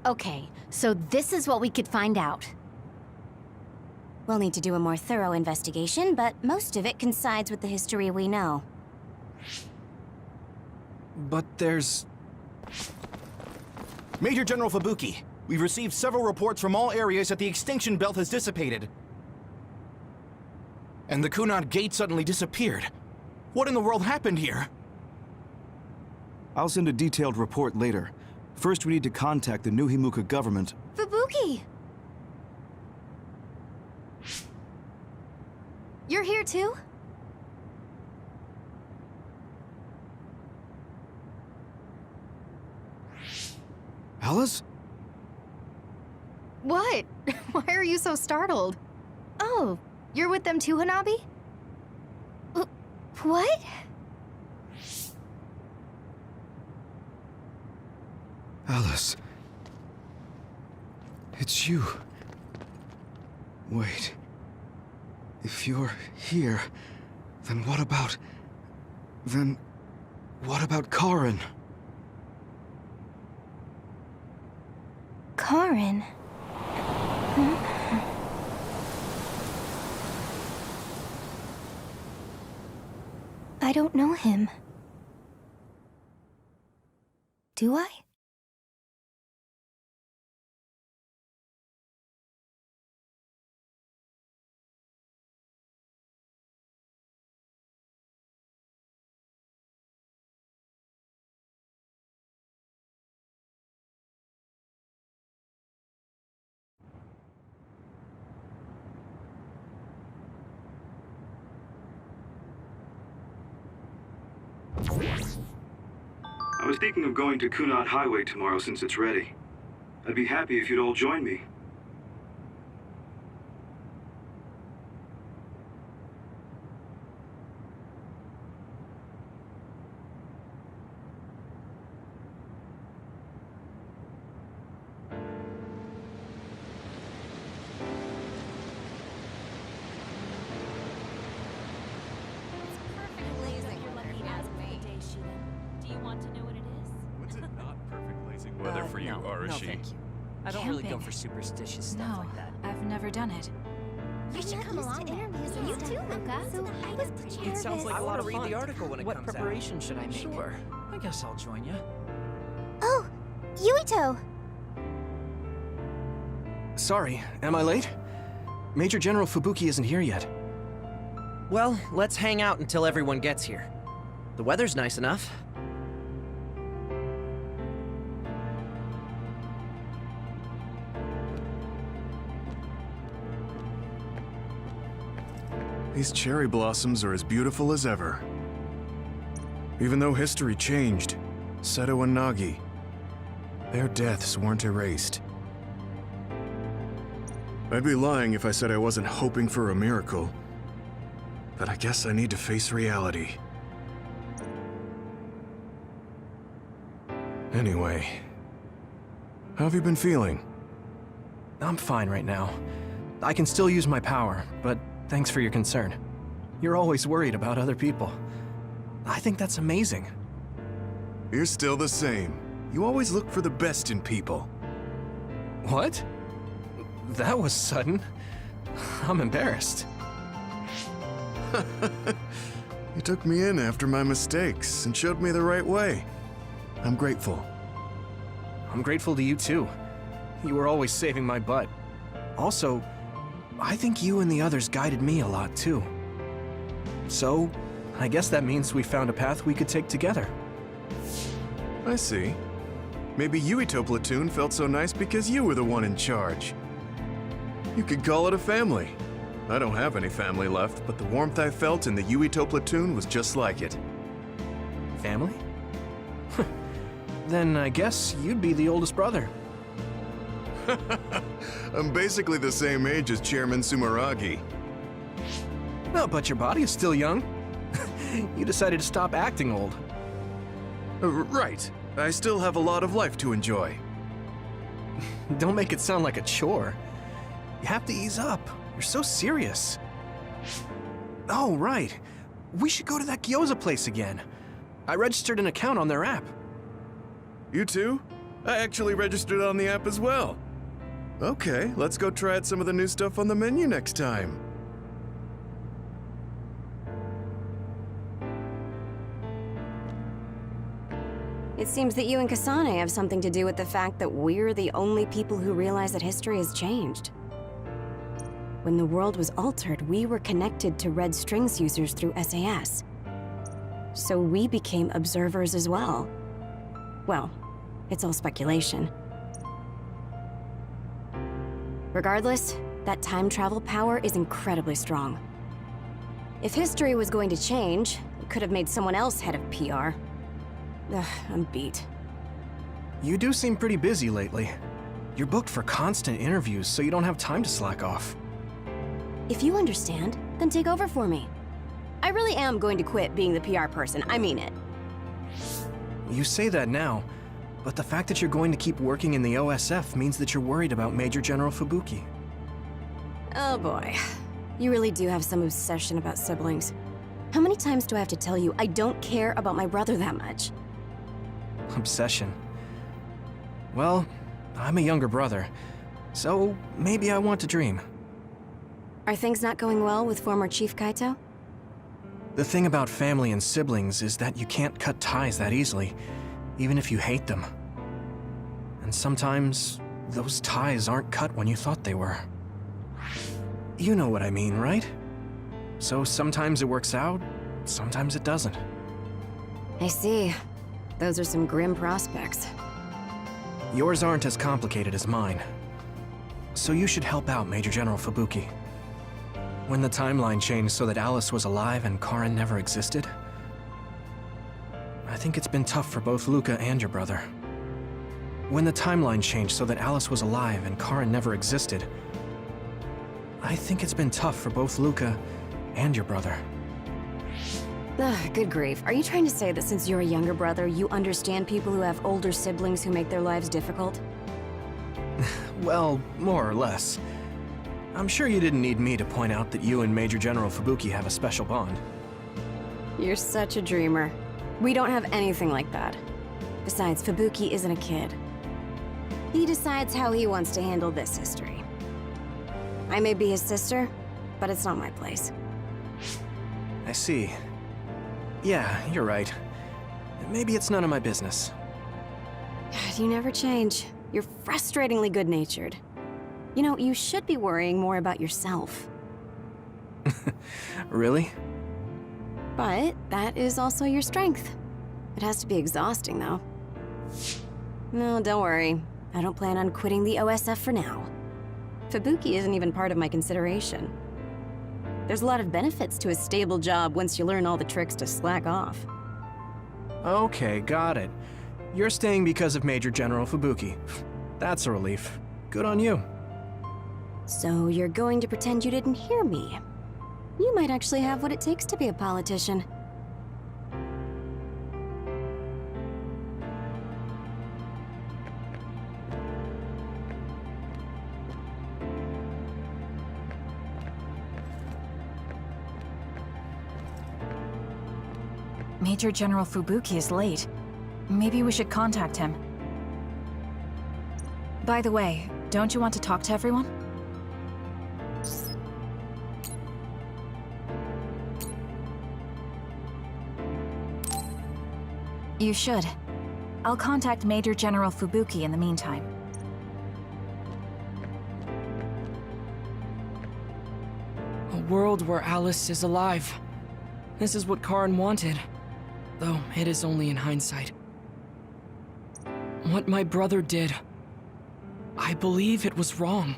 Okay, so this is what we could find out. We'll need to do a more thorough investigation, but most of it coincides with the history we know. But there's... Major General Fubuki, we've received several reports from all areas that the extinction belt has dissipated. And the Kunad Gate suddenly disappeared. What in the world happened here? I'll send a detailed report later. First, we need to contact the New Himuka government. Fubuki! You're here too? Alice? What? Why are you so startled? Oh, you're with them too, Hanabi? What? Alice. It's you. Wait. If you're here, then what about... Then... what about Karin? Karin? I don't know him. Do I? I was thinking of going to Kunad Highway tomorrow since it's ready. I'd be happy if you'd all join me. Weather for you, no, Arashi. No, thank you. I don't really go for superstitious stuff like that. I've never done it. You should come along. You too, Luca. So I was pretty It sounds like I a lot want of to fun. read the article when it What comes out. preparation should I make? Sure. I guess I'll join you. Oh, Yuito! Sorry, am I late? Major General Fubuki isn't here yet. Well, let's hang out until everyone gets here. The weather's nice enough. These cherry blossoms are as beautiful as ever. Even though history changed, Seto and Nagi, their deaths weren't erased. I'd be lying if I said I wasn't hoping for a miracle. But I guess I need to face reality. Anyway, how have you been feeling? I'm fine right now. I can still use my power, but thanks for your concern. You're always worried about other people. I think that's amazing. You're still the same. You always look for the best in people. What? That was sudden. I'm embarrassed. You took me in after my mistakes and showed me the right way. I'm grateful. I'm grateful to you too. You were always saving my butt. Also, I think you and the others guided me a lot too. So, I guess that means we found a path we could take together. I see. Maybe Yuito Platoon felt so nice because you were the one in charge. You could call it a family. I don't have any family left, but the warmth I felt in the Yuito Platoon was just like it. Family? Then I guess you'd be the oldest brother. I'm basically the same age as Chairman Sumeragi. No, but your body is still young. You decided to stop acting old. Right. I still have a lot of life to enjoy. Don't make it sound like a chore. You have to ease up. You're so serious. Oh, right. We should go to that gyoza place again. I registered an account on their app. You too? I actually registered on the app as well. Okay, let's go try out some of the new stuff on the menu next time. It seems that you and Kasane have something to do with the fact that we're the only people who realize that history has changed. When the world was altered, we were connected to Red Strings users through SAS. So we became observers as well. Well, it's all speculation. Regardless, that time travel power is incredibly strong. If history was going to change, it could have made someone else head of PR. Ugh, I'm beat. You do seem pretty busy lately. You're booked for constant interviews, so you don't have time to slack off. If you understand, then take over for me. I really am going to quit being the PR person, I mean it. You say that now, but the fact that you're going to keep working in the OSF means that you're worried about Major General Fubuki. Oh boy. You really do have some obsession about siblings. How many times do I have to tell you I don't care about my brother that much? Obsession. Well, I'm a younger brother, so maybe I want to dream. Are things not going well with former Chief Kaito? The thing about family and siblings is that you can't cut ties that easily, even if you hate them. And sometimes, those ties aren't cut when you thought they were. You know what I mean, right? So sometimes it works out, sometimes it doesn't. I see. Those are some grim prospects. Yours aren't as complicated as mine. So you should help out Major General Fubuki. When the timeline changed so that Alice was alive and Karin never existed, I think it's been tough for both Luca and your brother. When the timeline changed so that Alice was alive and Karin never existed, I think it's been tough for both Luca and your brother. Ugh, good grief. Are you trying to say that since you're a younger brother, you understand people who have older siblings who make their lives difficult? Well, more or less. I'm sure you didn't need me to point out that you and Major General Fubuki have a special bond. You're such a dreamer. We don't have anything like that. Besides, Fubuki isn't a kid. He decides how he wants to handle this history. I may be his sister, but it's not my place. I see. Yeah, you're right. Maybe it's none of my business. God, you never change. You're frustratingly good-natured. You know, you should be worrying more about yourself. Really? But that is also your strength. It has to be exhausting, though. No, don't worry. I don't plan on quitting the OSF for now. Fubuki isn't even part of my consideration. There's a lot of benefits to a stable job once you learn all the tricks to slack off. Okay, got it. You're staying because of Major General Fubuki. That's a relief. Good on you. So you're going to pretend you didn't hear me. You might actually have what it takes to be a politician. Major General Fubuki is late. Maybe we should contact him. By the way, don't you want to talk to everyone? You should. I'll contact Major General Fubuki in the meantime. A world where Alice is alive. This is what Karin wanted, though it is only in hindsight. What my brother did, I believe it was wrong,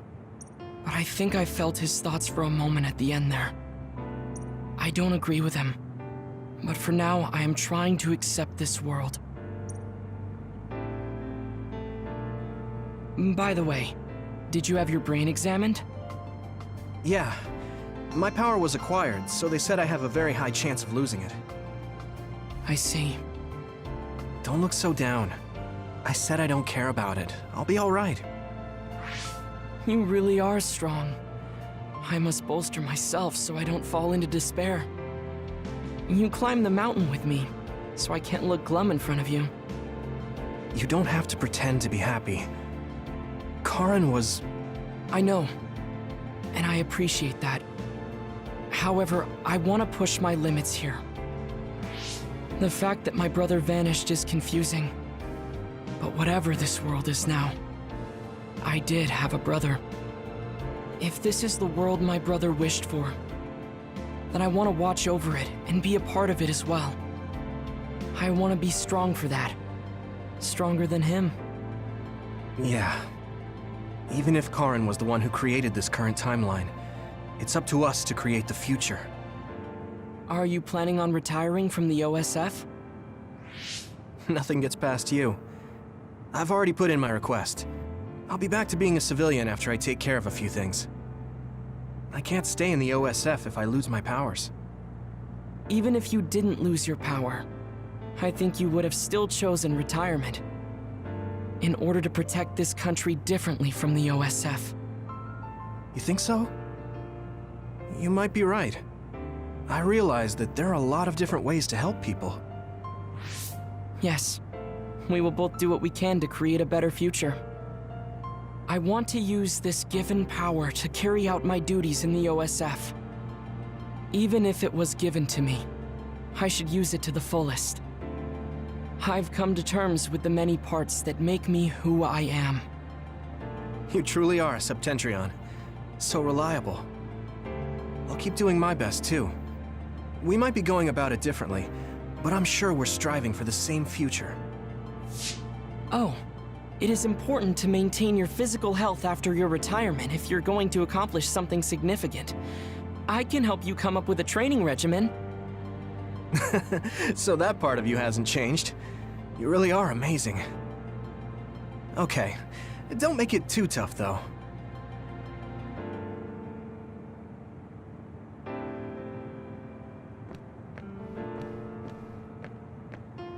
but I think I felt his thoughts for a moment at the end there. I don't agree with him, but for now I am trying to accept this world. By the way, did you have your brain examined? Yeah. My power was acquired, so they said I have a very high chance of losing it. I see. Don't look so down. I said I don't care about it. I'll be all right. You really are strong. I must bolster myself so I don't fall into despair. You climbed the mountain with me, so I can't look glum in front of you. You don't have to pretend to be happy. Karen was... I know, and I appreciate that. However, I want to push my limits here. The fact that my brother vanished is confusing. But whatever this world is now, I did have a brother. If this is the world my brother wished for, then I want to watch over it and be a part of it as well. I want to be strong for that. Stronger than him. Yeah. Even if Karen was the one who created this current timeline, it's up to us to create the future. Are you planning on retiring from the OSF? Nothing gets past you. I've already put in my request. I'll be back to being a civilian after I take care of a few things. I can't stay in the OSF if I lose my powers. Even if you didn't lose your power, I think you would have still chosen retirement. In order to protect this country differently from the OSF. You think so? You might be right. I realize that there are a lot of different ways to help people. Yes. We will both do what we can to create a better future. I want to use this given power to carry out my duties in the OSF. Even if it was given to me, I should use it to the fullest. I've come to terms with the many parts that make me who I am. You truly are a Septentrion. So reliable. I'll keep doing my best, too. We might be going about it differently, but I'm sure we're striving for the same future. Oh, it is important to maintain your physical health after your retirement if you're going to accomplish something significant. I can help you come up with a training regimen. So that part of you hasn't changed. You really are amazing. Okay, don't make it too tough, though.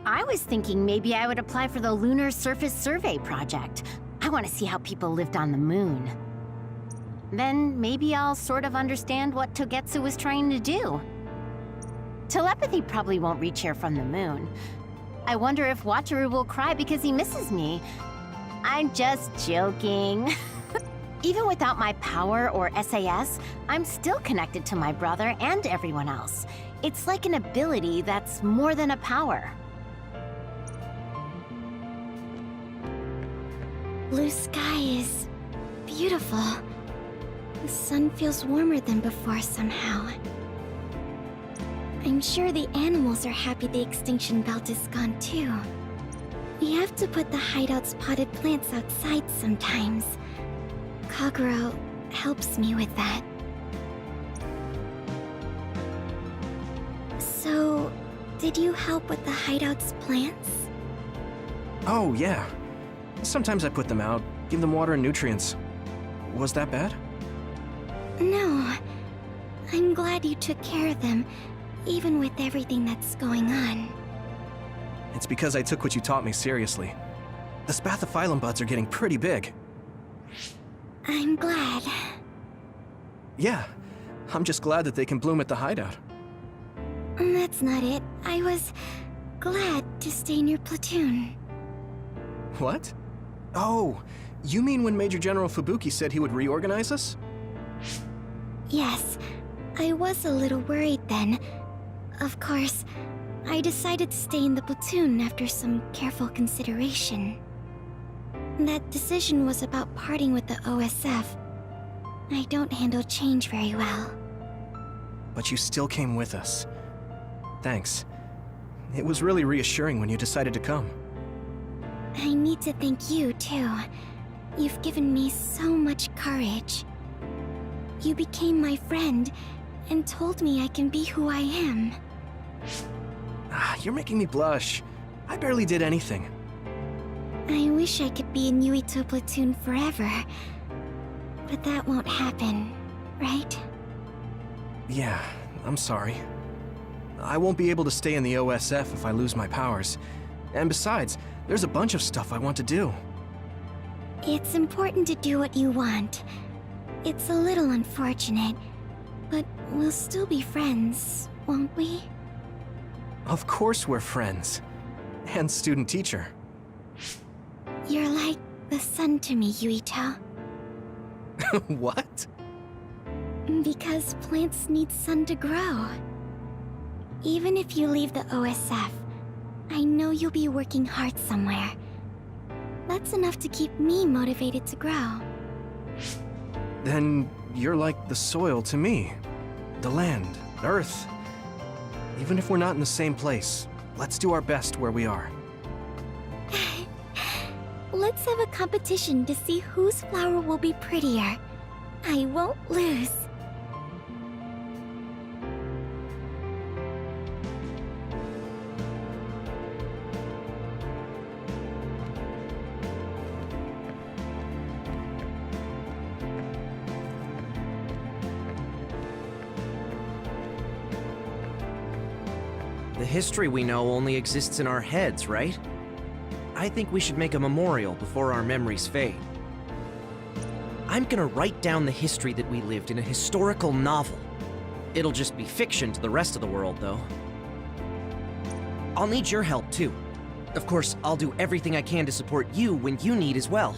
I was thinking maybe I would apply for the Lunar Surface Survey project. I want to see how people lived on the moon. Then maybe I'll sort of understand what Togetsu was trying to do. Telepathy probably won't reach here from the moon. I wonder if Wataru will cry because he misses me. I'm just joking. Even without my power or SAS, I'm still connected to my brother and everyone else. It's like an ability that's more than a power. Blue sky is beautiful. The sun feels warmer than before somehow. I'm sure the animals are happy the extinction belt is gone too. We have to put the hideout's potted plants outside sometimes. Kaguro helps me with that. So, did you help with the hideout's plants? Oh, yeah. Sometimes I put them out, give them water and nutrients. Was that bad? No. I'm glad you took care of them, even with everything that's going on. It's because I took what you taught me seriously. The spathiphyllum buds are getting pretty big. I'm glad. Yeah, I'm just glad that they can bloom at the hideout. That's not it. I was glad to stay in your platoon. What? Oh, you mean when Major General Fubuki said he would reorganize us? Yes, I was a little worried then. Of course, I decided to stay in the platoon after some careful consideration. That decision was about parting with the OSF. I don't handle change very well. But you still came with us. Thanks. It was really reassuring when you decided to come. I need to thank you, too. You've given me so much courage. You became my friend, and told me I can be who I am. You're making me blush. I barely did anything. I wish I could be in Yuito platoon forever. But that won't happen, right? Yeah, I'm sorry. I won't be able to stay in the OSF if I lose my powers. And besides, there's a bunch of stuff I want to do. It's important to do what you want. It's a little unfortunate, but we'll still be friends, won't we? Of course we're friends. And student-teacher. the sun to me, Yuito. What? Because plants need sun to grow. Even if you leave the OSF, I know you'll be working hard somewhere. That's enough to keep me motivated to grow. Then you're like the soil to me. The land, earth. Even if we're not in the same place, let's do our best where we are. Let's have a competition to see whose flower will be prettier. I won't lose. The history we know only exists in our heads, right? I think we should make a memorial before our memories fade. I'm gonna write down the history that we lived in a historical novel. It'll just be fiction to the rest of the world, though. I'll need your help, too. Of course, I'll do everything I can to support you when you need as well.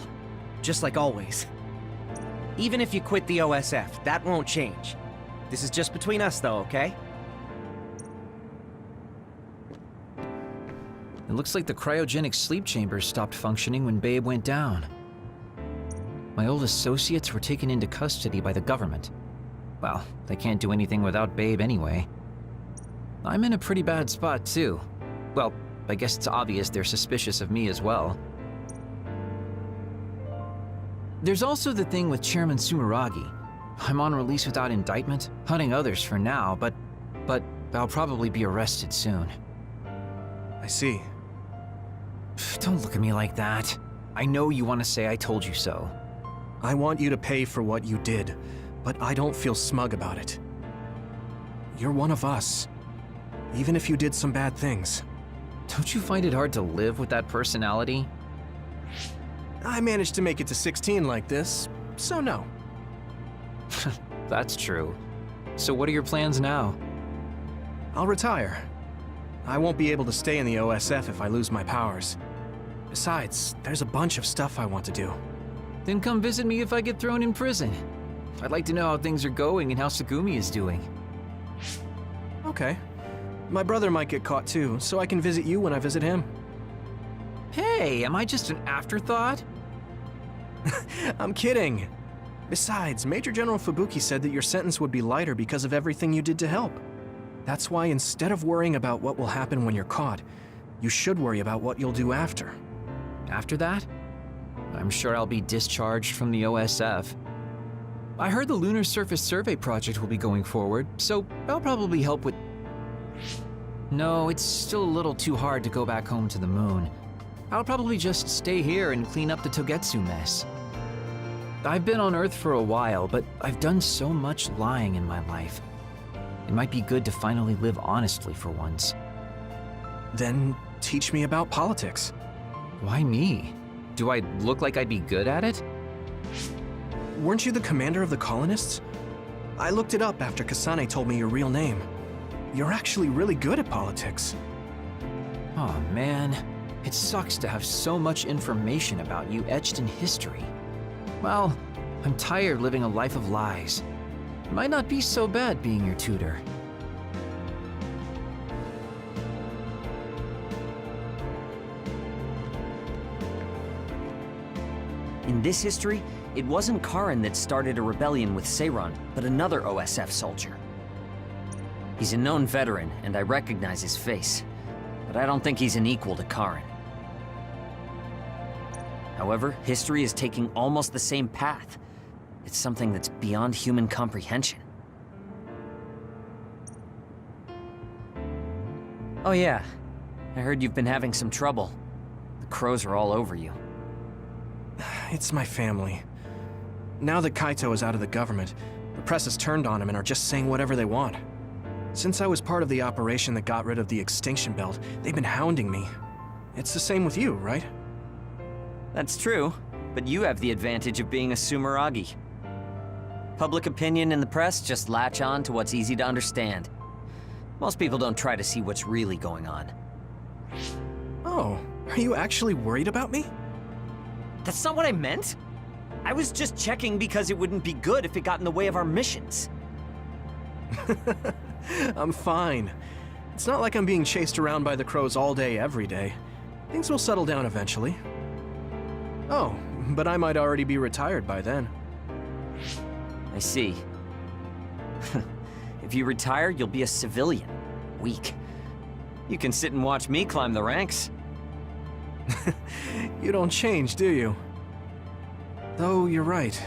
Just like always. Even if you quit the OSF, that won't change. This is just between us, though, okay? It looks like the cryogenic sleep chambers stopped functioning when Babe went down. My old associates were taken into custody by the government. Well, they can't do anything without Babe anyway. I'm in a pretty bad spot too. Well, I guess it's obvious they're suspicious of me as well. There's also the thing with Chairman Sumeragi. I'm on release without indictment, hunting others for now, but I'll probably be arrested soon. I see. Don't look at me like that. I know you want to say I told you so. I want you to pay for what you did, but I don't feel smug about it. You're one of us, even if you did some bad things. Don't you find it hard to live with that personality? I managed to make it to 16 like this, so no. That's true. So what are your plans now? I'll retire. I won't be able to stay in the OSF if I lose my powers. Besides, there's a bunch of stuff I want to do. Then come visit me if I get thrown in prison. I'd like to know how things are going and how Sagumi is doing. Okay. My brother might get caught too, so I can visit you when I visit him. Hey, am I just an afterthought? I'm kidding. Besides, Major General Fubuki said that your sentence would be lighter because of everything you did to help. That's why instead of worrying about what will happen when you're caught, you should worry about what you'll do after. After that? I'm sure I'll be discharged from the OSF. I heard the Lunar Surface Survey project will be going forward, so I'll probably help with... No, it's still a little too hard to go back home to the moon. I'll probably just stay here and clean up the Togetsu mess. I've been on Earth for a while, but I've done so much lying in my life. It might be good to finally live honestly for once. Then teach me about politics. Why me? Do I look like I'd be good at it? Weren't you the commander of the colonists? I looked it up after Kasane told me your real name. You're actually really good at politics. Oh man, it sucks to have so much information about you etched in history. Well, I'm tired living a life of lies. It might not be so bad being your tutor. In this history, it wasn't Karin that started a rebellion with Seiran, but another OSF soldier. He's a known veteran, and I recognize his face, but I don't think he's an equal to Karin. However, history is taking almost the same path. It's something that's beyond human comprehension. Oh yeah, I heard you've been having some trouble. The crows are all over you. It's my family. Now that Kaito is out of the government, the press has turned on him and are just saying whatever they want. Since I was part of the operation that got rid of the extinction belt, they've been hounding me. It's the same with you, right? That's true, but you have the advantage of being a Sumeragi. Public opinion and the press just latch on to what's easy to understand. Most people don't try to see what's really going on. Oh, are you actually worried about me? That's not what I meant. I was just checking because it wouldn't be good if it got in the way of our missions. I'm fine. It's not like I'm being chased around by the crows all day, every day. Things will settle down eventually. Oh, but I might already be retired by then. I see. If you retire, you'll be a civilian. Weak. You can sit and watch me climb the ranks. You don't change, do you? Though you're right.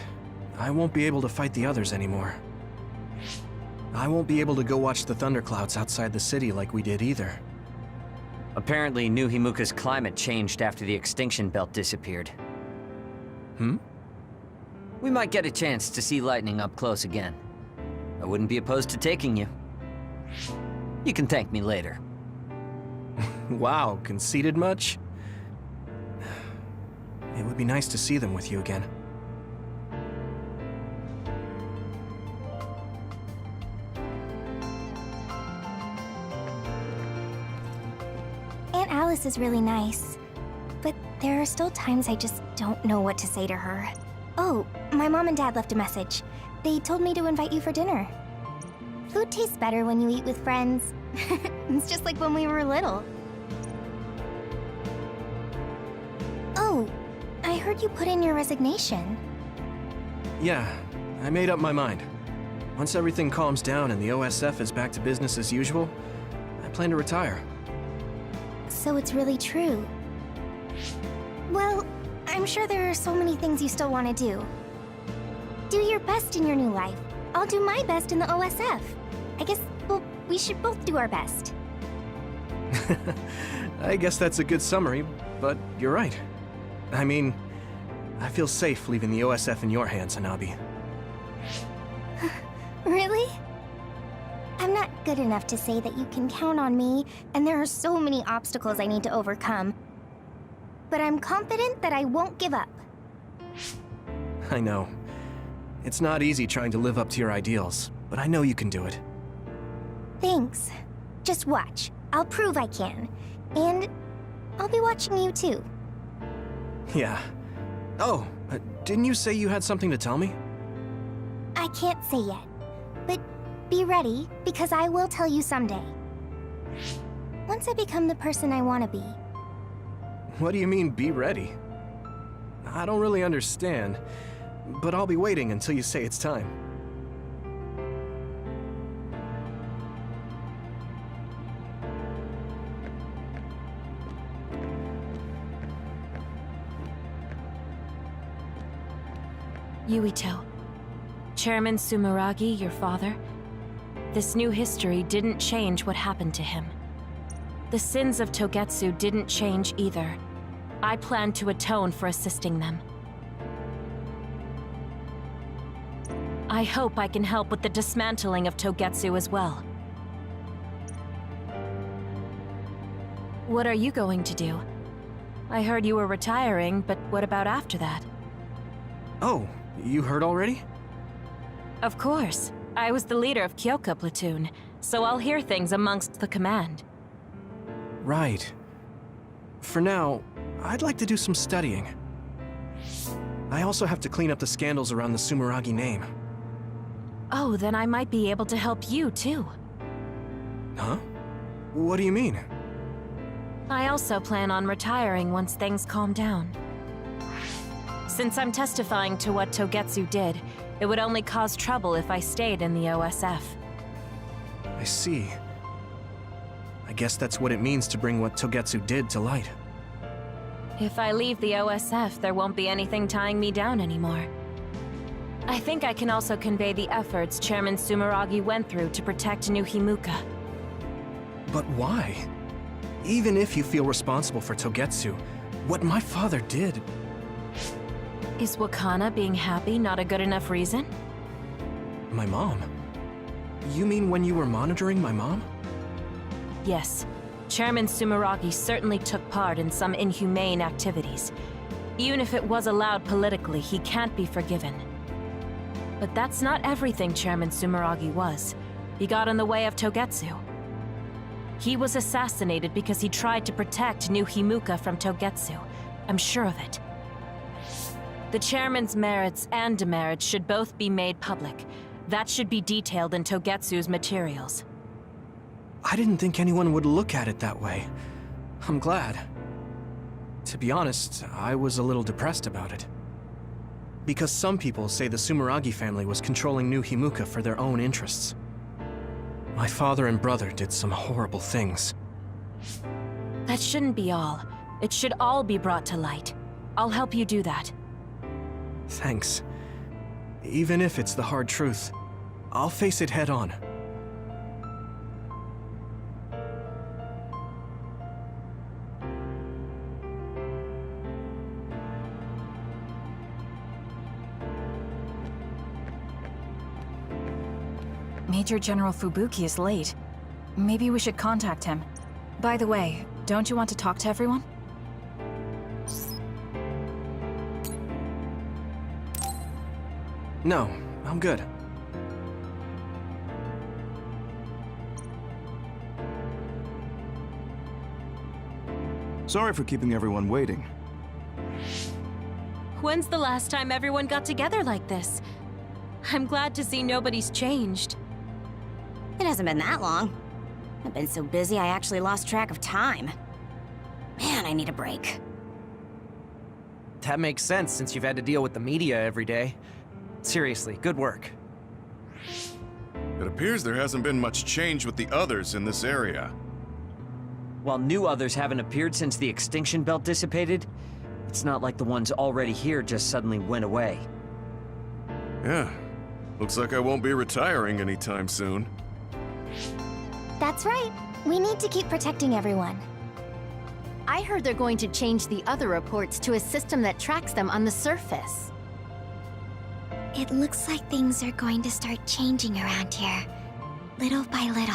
I won't be able to fight the others anymore. I won't be able to go watch the thunderclouds outside the city like we did either. Apparently, New Himuka's climate changed after the extinction belt disappeared. Hmm? We might get a chance to see lightning up close again. I wouldn't be opposed to taking you. You can thank me later. Wow, conceited much? It would be nice to see them with you again. Aunt Alice is really nice, but there are still times I just don't know what to say to her. Oh, my mom and dad left a message. They told me to invite you for dinner. Food tastes better when you eat with friends. It's just like when we were little. Oh, I heard you put in your resignation. Yeah, I made up my mind. Once everything calms down and the OSF is back to business as usual, I plan to retire. So it's really true. Well, I'm sure there are so many things you still want to do. Do your best in your new life. I'll do my best in the OSF. I guess, well, we should both do our best. I guess that's a good summary, but you're right. I mean, I feel safe leaving the OSF in your hands, Hanabi. Really? I'm not good enough to say that you can count on me, and there are so many obstacles I need to overcome. But I'm confident that I won't give up. I know. It's not easy trying to live up to your ideals, but I know you can do it. Thanks. Just watch. I'll prove I can. And I'll be watching you too. Yeah. Oh, didn't you say you had something to tell me? I can't say yet, but be ready, because I will tell you someday. Once I become the person I want to be. What do you mean, be ready? I don't really understand, but I'll be waiting until you say it's time. Yuito. Chairman Sumeragi, your father? This new history didn't change what happened to him. The sins of Togetsu didn't change either. I plan to atone for assisting them. I hope I can help with the dismantling of Togetsu as well. What are you going to do? I heard you were retiring, but what about after that? Oh, you heard already? Of course. I was the leader of Kyoka platoon, so I'll hear things amongst the command. Right. For now, I'd like to do some studying. I also have to clean up the scandals around the Sumeragi name. Oh, then I might be able to help you, too. Huh? What do you mean? I also plan on retiring once things calm down. Since I'm testifying to what Togetsu did, it would only cause trouble if I stayed in the OSF. I see. I guess that's what it means to bring what Togetsu did to light. If I leave the OSF, there won't be anything tying me down anymore. I think I can also convey the efforts Chairman Sumeragi went through to protect New Himuka. But why? Even if you feel responsible for Togetsu, what my father did... Is Wakana being happy not a good enough reason? My mom? You mean when you were monitoring my mom? Yes. Chairman Sumeragi certainly took part in some inhumane activities. Even if it was allowed politically, he can't be forgiven. But that's not everything Chairman Sumeragi was. He got in the way of Togetsu. He was assassinated because he tried to protect New Himuka from Togetsu. I'm sure of it. The chairman's merits and demerits should both be made public. That should be detailed in Togetsu's materials. I didn't think anyone would look at it that way. I'm glad. To be honest, I was a little depressed about it. Because some people say the Sumeragi family was controlling New Himuka for their own interests. My father and brother did some horrible things. That shouldn't be all. It should all be brought to light. I'll help you do that. Thanks. Even if it's the hard truth, I'll face it head on. Major General Fubuki is late. Maybe we should contact him. By the way, don't you want to talk to everyone? No, I'm good. Sorry for keeping everyone waiting. When's the last time everyone got together like this? I'm glad to see nobody's changed. It hasn't been that long. I've been so busy I actually lost track of time. Man, I need a break. That makes sense since you've had to deal with the media every day. Seriously, good work. It appears there hasn't been much change with the others in this area. While new others haven't appeared since the extinction belt dissipated, it's not like the ones already here just suddenly went away. Yeah. Looks like I won't be retiring anytime soon. That's right. We need to keep protecting everyone. I heard they're going to change the other reports to a system that tracks them on the surface. It looks like things are going to start changing around here, little by little.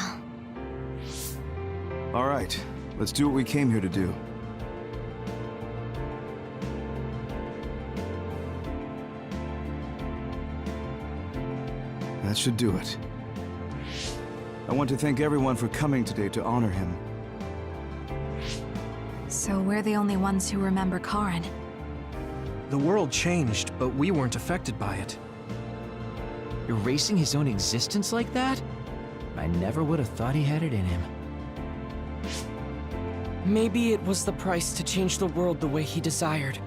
All right, let's do what we came here to do. That should do it. I want to thank everyone for coming today to honor him. So we're the only ones who remember Karin. The world changed, but we weren't affected by it. Erasing his own existence like that? I never would have thought he had it in him. Maybe it was the price to change the world the way he desired.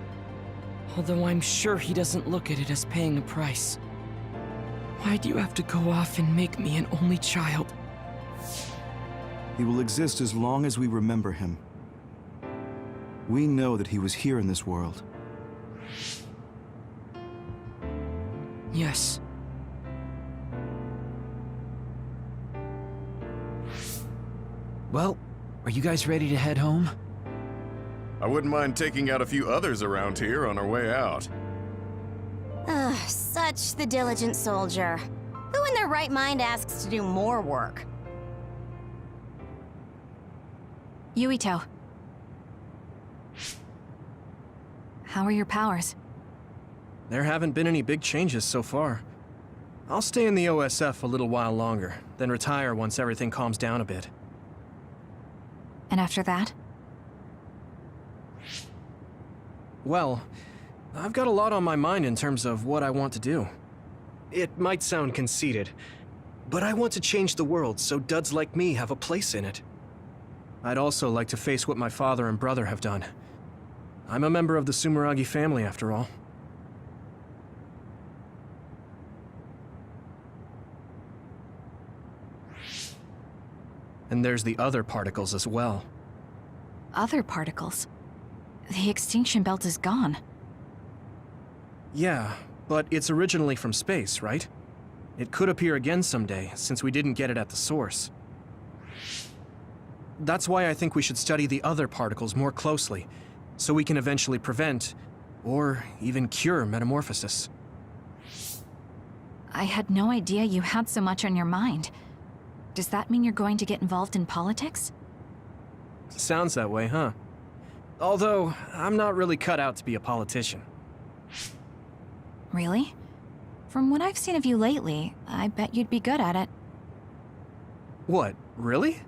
Although I'm sure he doesn't look at it as paying a price. Why do you have to go off and make me an only child? He will exist as long as we remember him. We know that he was here in this world. Yes. Well, are you guys ready to head home? I wouldn't mind taking out a few others around here on our way out. Ugh, such the diligent soldier. Who in their right mind asks to do more work? Yuito. How are your powers? There haven't been any big changes so far. I'll stay in the OSF a little while longer, then retire once everything calms down a bit. And after that? Well, I've got a lot on my mind in terms of what I want to do. It might sound conceited, but I want to change the world so duds like me have a place in it. I'd also like to face what my father and brother have done. I'm a member of the Sumeragi family, after all. And there's the other particles as well. Other particles? The extinction belt is gone. Yeah, but it's originally from space, right? It could appear again someday, since we didn't get it at the source. That's why I think we should study the other particles more closely, so we can eventually prevent, or even cure metamorphosis. I had no idea you had so much on your mind. Does that mean you're going to get involved in politics? Sounds that way, huh? Although, I'm not really cut out to be a politician. Really? From what I've seen of you lately, I bet you'd be good at it. What, really?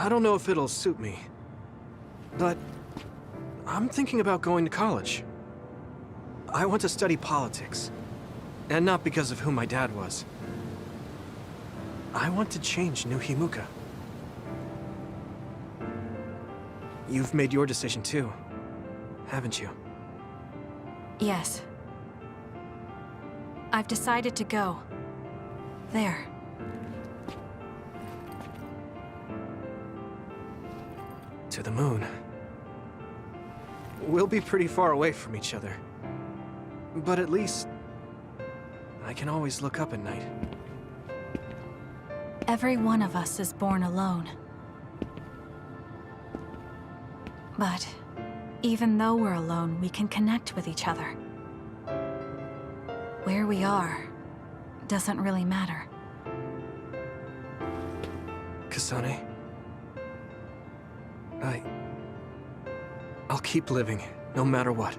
I don't know if it'll suit me, but I'm thinking about going to college. I want to study politics, and not because of who my dad was. I want to change New Himuka. You've made your decision too, haven't you? Yes. I've decided to go. There. To the moon. We'll be pretty far away from each other. But at least, I can always look up at night. Every one of us is born alone. But even though we're alone, we can connect with each other. Where we are doesn't really matter. Kasane, I'll keep living, no matter what.